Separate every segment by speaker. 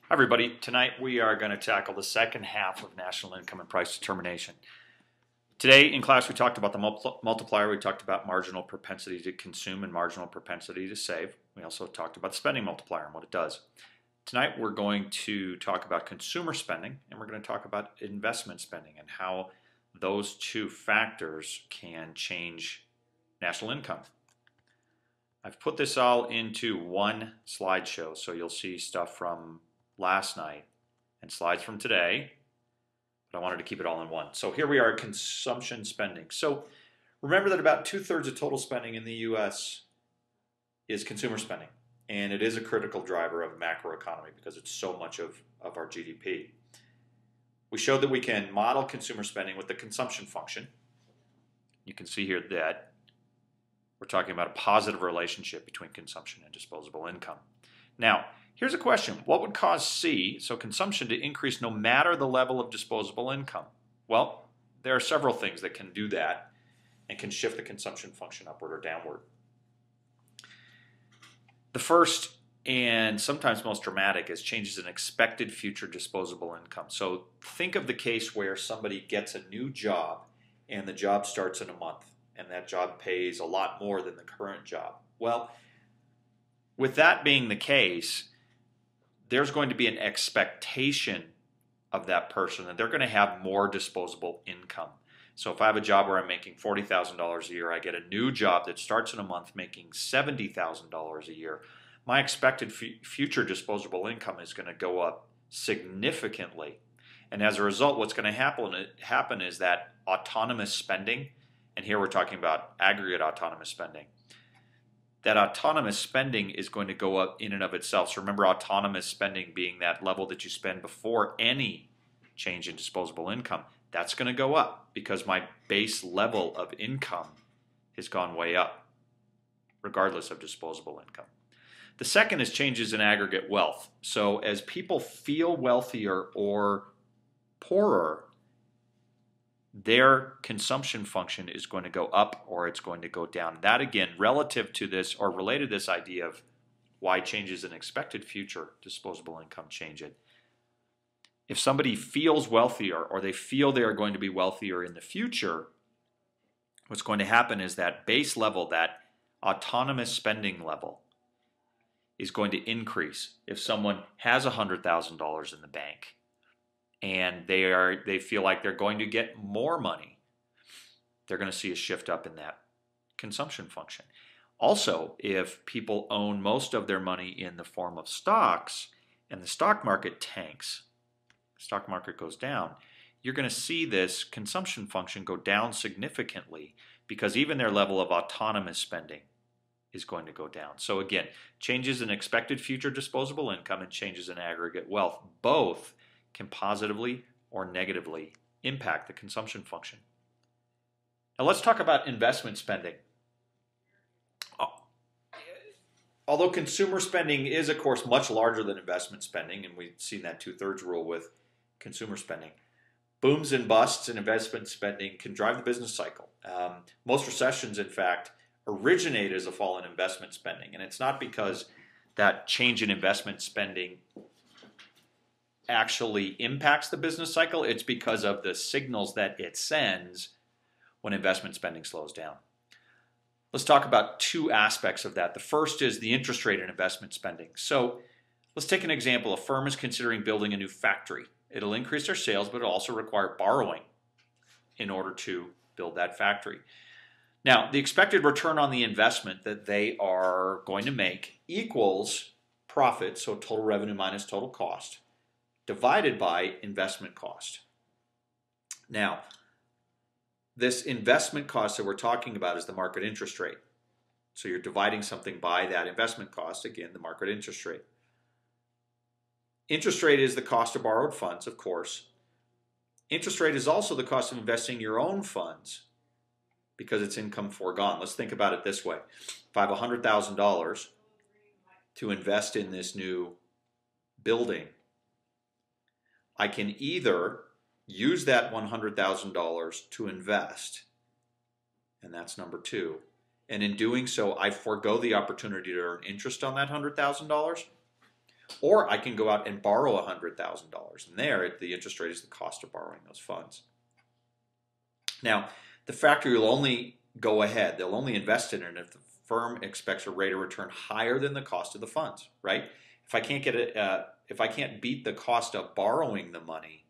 Speaker 1: Hi everybody, tonight we are going to tackle the second half of national income and price determination. Today in class we talked about the multiplier, we talked about marginal propensity to consume and marginal propensity to save. We also talked about the spending multiplier and what it does. Tonight we're going to talk about consumer spending and we're going to talk about investment spending and how those two factors can change national income. I've put this all into one slideshow, so you'll see stuff from last night and slides from today, but I wanted to keep it all in one. So here we are, consumption spending. So remember that about 2/3 of total spending in the US is consumer spending, and it is a critical driver of macroeconomy because it's so much of our GDP. We showed that we can model consumer spending with the consumption function. You can see here that we're talking about a positive relationship between consumption and disposable income. Now, here's a question. What would cause C, so consumption, to increase no matter the level of disposable income? Well, there are several things that can do that and can shift the consumption function upward or downward. The first and sometimes most dramatic is changes in expected future disposable income. So think of the case where somebody gets a new job and the job starts in a month and that job pays a lot more than the current job. Well, with that being the case, there's going to be an expectation of that person that they're going to have more disposable income. So if I have a job where I'm making $40,000 a year, I get a new job that starts in a month making $70,000 a year, my expected future disposable income is going to go up significantly. And as a result, what's going to happen is that autonomous spending, and here we're talking about aggregate autonomous spending, that autonomous spending is going to go up in and of itself. So remember, autonomous spending being that level that you spend before any change in disposable income. That's going to go up because my base level of income has gone way up, regardless of disposable income. The second is changes in aggregate wealth. So as people feel wealthier or poorer, their consumption function is going to go up or it's going to go down. That, again, relative to this or related to this idea of why changes in expected future disposable income change it. If somebody feels wealthier or they feel they are going to be wealthier in the future, what's going to happen is that base level, that autonomous spending level, is going to increase. If someone has $100,000 in the bank, and they feel like they're going to get more money, they're going to see a shift up in that consumption function. Also, if people own most of their money in the form of stocks and the stock market tanks, the stock market goes down, you're going to see this consumption function go down significantly because even their level of autonomous spending is going to go down. So again, changes in expected future disposable income and changes in aggregate wealth, both can positively or negatively impact the consumption function. Now let's talk about investment spending. Although consumer spending is, of course, much larger than investment spending, and we've seen that 2/3 rule with consumer spending, booms and busts in investment spending can drive the business cycle. Most recessions, in fact, originate as a fall in investment spending, and it's not because that change in investment spending actually impacts the business cycle, it's because of the signals that it sends when investment spending slows down. Let's talk about two aspects of that. The first is the interest rate in investment spending. So let's take an example. A firm is considering building a new factory. It'll increase their sales, but it'll also require borrowing in order to build that factory. Now, the expected return on the investment that they are going to make equals profit, so total revenue minus total cost, divided by investment cost. Now, this investment cost that we're talking about is the market interest rate. So you're dividing something by that investment cost, again, the market interest rate. Interest rate is the cost of borrowed funds, of course. Interest rate is also the cost of investing your own funds because it's income foregone. Let's think about it this way. If I have $100,000 to invest in this new building, I can either use that $100,000 to invest, and that's number two, and in doing so, I forego the opportunity to earn interest on that $100,000, Or I can go out and borrow $100,000, and there the interest rate is the cost of borrowing those funds. Now, the factory will only go ahead, they'll only invest in it if the firm expects a rate of return higher than the cost of the funds, right? If I can't get it, if I can't beat the cost of borrowing the money,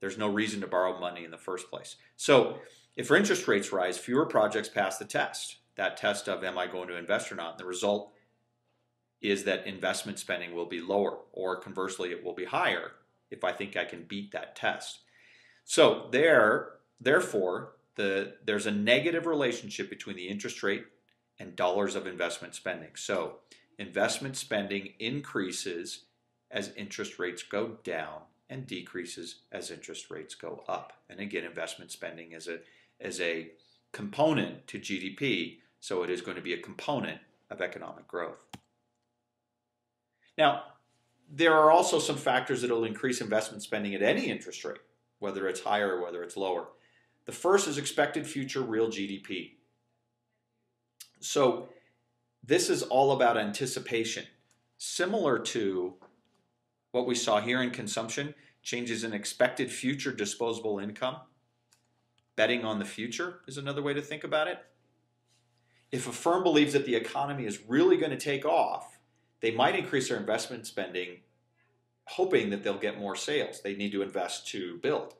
Speaker 1: there's no reason to borrow money in the first place. So if interest rates rise, fewer projects pass the test. That test of am I going to invest or not? And the result is that investment spending will be lower, or conversely, it will be higher if I think I can beat that test. So therefore, there's a negative relationship between the interest rate and dollars of investment spending. So investment spending increases as interest rates go down and decreases as interest rates go up. And again, investment spending is a component to GDP, so it is going to be a component of economic growth. Now, there are also some factors that will increase investment spending at any interest rate, whether it's higher or whether it's lower. The first is expected future real GDP. So this is all about anticipation. Similar to what we saw here in consumption, changes in expected future disposable income. Betting on the future is another way to think about it. If a firm believes that the economy is really going to take off, they might increase their investment spending, hoping that they'll get more sales. They need to invest to build.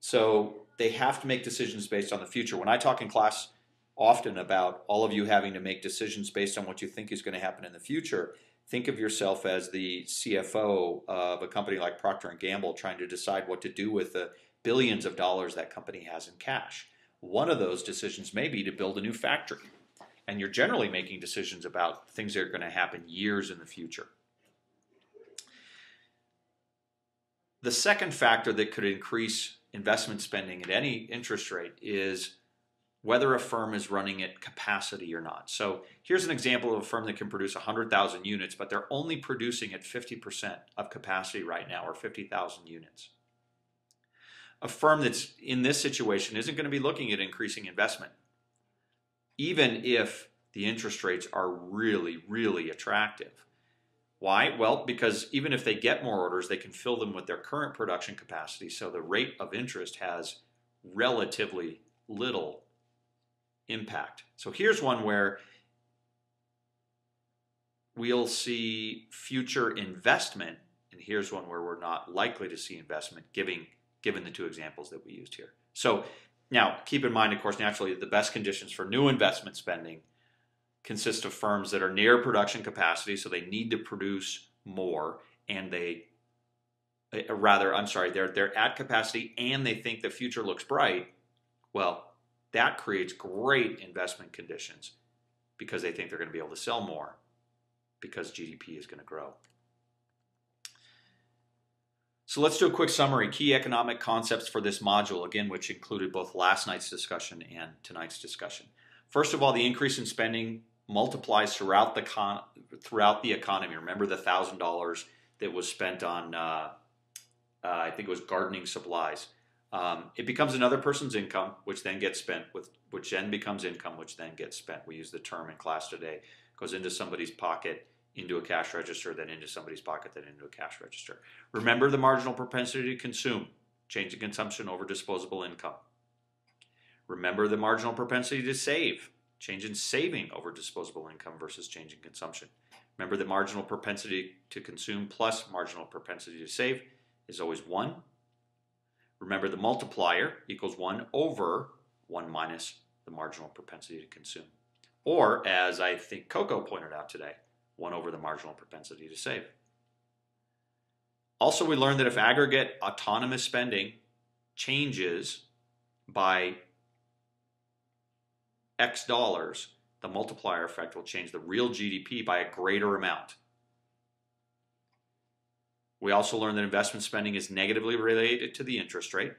Speaker 1: So they have to make decisions based on the future. When I talk in class often about all of you having to make decisions based on what you think is going to happen in the future, think of yourself as the CFO of a company like Procter & Gamble trying to decide what to do with the billions of dollars that company has in cash. One of those decisions may be to build a new factory. And you're generally making decisions about things that are going to happen years in the future. The second factor that could increase investment spending at any interest rate is whether a firm is running at capacity or not. So here's an example of a firm that can produce 100,000 units, but they're only producing at 50% of capacity right now, or 50,000 units. A firm that's in this situation isn't going to be looking at increasing investment, even if the interest rates are really, really attractive. Why? Well, because even if they get more orders, they can fill them with their current production capacity, so the rate of interest has relatively little impact. So here's one where we'll see future investment, and here's one where we're not likely to see investment, given the two examples that we used here. So now, keep in mind, of course, naturally, the best conditions for new investment spending consist of firms that are near production capacity, so they need to produce more, and they're at capacity and they think the future looks bright. Well, that creates great investment conditions because they think they're going to be able to sell more because GDP is going to grow. So let's do a quick summary. Key economic concepts for this module, again, which included both last night's discussion and tonight's discussion. First of all, the increase in spending multiplies throughout the economy. Remember the $1,000 that was spent on, I think it was gardening supplies. It becomes another person's income, which then gets spent, which then becomes income, which then gets spent. We use the term in class today. It goes into somebody's pocket, into a cash register, then into somebody's pocket, then into a cash register. Remember the marginal propensity to consume, change in consumption over disposable income. Remember the marginal propensity to save, change in saving over disposable income versus change in consumption. Remember the marginal propensity to consume plus marginal propensity to save is always 1. Remember the multiplier equals 1 over 1 minus the marginal propensity to consume. Or, as I think Coco pointed out today, 1 over the marginal propensity to save. Also, we learned that if aggregate autonomous spending changes by X dollars, the multiplier effect will change the real GDP by a greater amount. We also learned that investment spending is negatively related to the interest rate.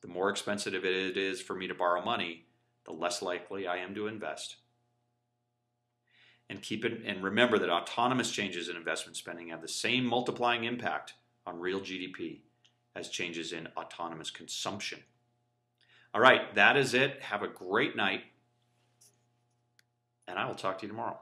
Speaker 1: The more expensive it is for me to borrow money, the less likely I am to invest. And remember that autonomous changes in investment spending have the same multiplying impact on real GDP as changes in autonomous consumption. All right, that is it. Have a great night, and I will talk to you tomorrow.